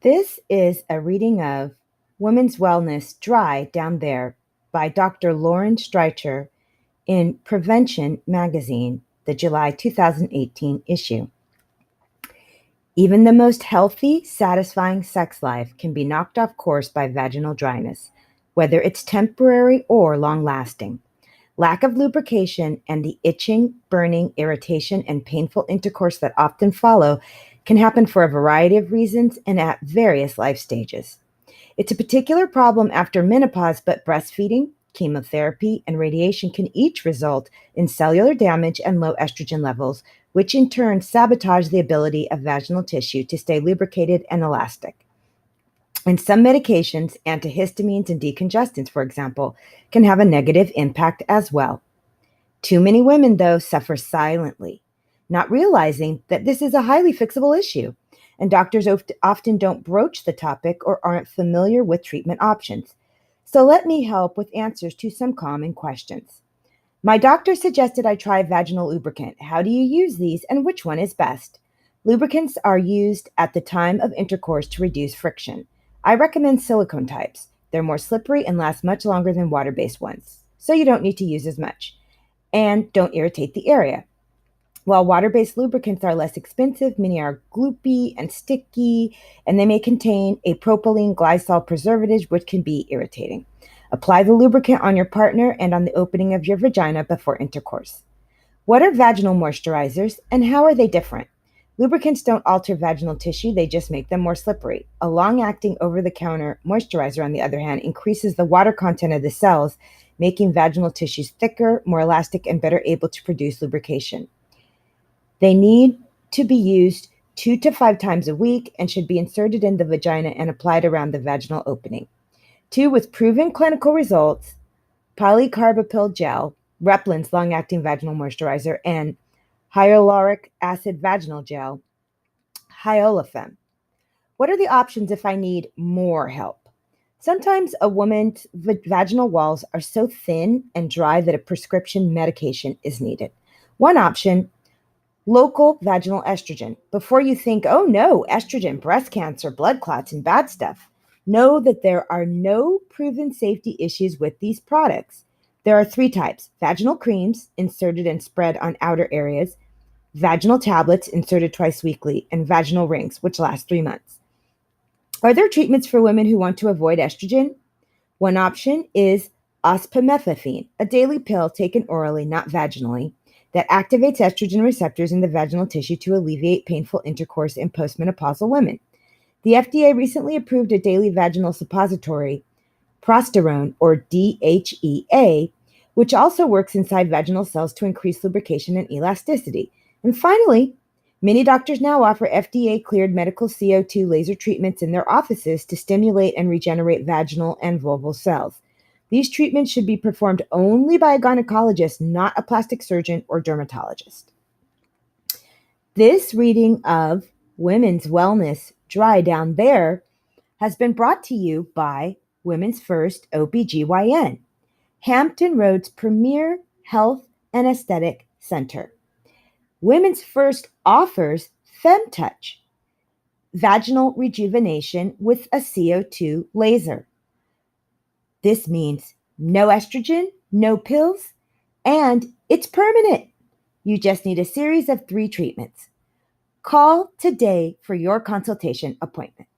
This is a reading of Women's Wellness Dry Down There by Dr. Lauren Streicher in Prevention Magazine, the July 2018 issue. Even the most healthy, satisfying sex life can be knocked off course by vaginal dryness, whether it's temporary or long-lasting. Lack of lubrication and the itching, burning, irritation, and painful intercourse that often follow can happen for a variety of reasons and at various life stages. It's a particular problem after menopause, but breastfeeding, chemotherapy, and radiation can each result in cellular damage and low estrogen levels, which in turn sabotage the ability of vaginal tissue to stay lubricated and elastic. And some medications, antihistamines and decongestants, for example, can have a negative impact as well. Too many women, though, suffer silently, not realizing that this is a highly fixable issue, and doctors often don't broach the topic or aren't familiar with treatment options. So let me help with answers to some common questions. My doctor suggested I try vaginal lubricant. How do you use these, and which one is best? Lubricants are used at the time of intercourse to reduce friction. I recommend silicone types. They're more slippery and last much longer than water-based ones, so you don't need to use as much, and don't irritate the area. While water-based lubricants are less expensive, many are gloopy and sticky, and they may contain a propylene glycol preservative, which can be irritating. Apply the lubricant on your partner and on the opening of your vagina before intercourse. What are vaginal moisturizers, and how are they different? Lubricants don't alter vaginal tissue, they just make them more slippery. A long-acting over-the-counter moisturizer, on the other hand, increases the water content of the cells, making vaginal tissues thicker, more elastic, and better able to produce lubrication. They need to be used 2 to 5 times a week and should be inserted in the vagina and applied around the vaginal opening. 2, with proven clinical results, polycarbapyl gel, Replin's long-acting vaginal moisturizer, and hyaluronic acid vaginal gel, Hyolafem. What are the options if I need more help? Sometimes a woman's vaginal walls are so thin and dry that a prescription medication is needed. One option, local vaginal estrogen. Before you think, oh no, estrogen, breast cancer, blood clots, and bad stuff, know that there are no proven safety issues with these products. There are 3 types: vaginal creams, inserted and spread on outer areas, vaginal tablets, inserted twice weekly, and vaginal rings, which last 3 months. Are there treatments for women who want to avoid estrogen? One option is ospemifene, a daily pill taken orally, not vaginally, that activates estrogen receptors in the vaginal tissue to alleviate painful intercourse in postmenopausal women. The FDA recently approved a daily vaginal suppository, prosterone, or DHEA, which also works inside vaginal cells to increase lubrication and elasticity. And finally, many doctors now offer FDA-cleared medical CO2 laser treatments in their offices to stimulate and regenerate vaginal and vulval cells. These treatments should be performed only by a gynecologist, not a plastic surgeon or dermatologist. This reading of Women's Wellness Dry Down There has been brought to you by Women's First OBGYN, Hampton Roads' premier health and aesthetic center. Women's First offers FemTouch, vaginal rejuvenation with a CO2 laser. This means no estrogen, no pills, and it's permanent. You just need a series of 3 treatments. Call today for your consultation appointment.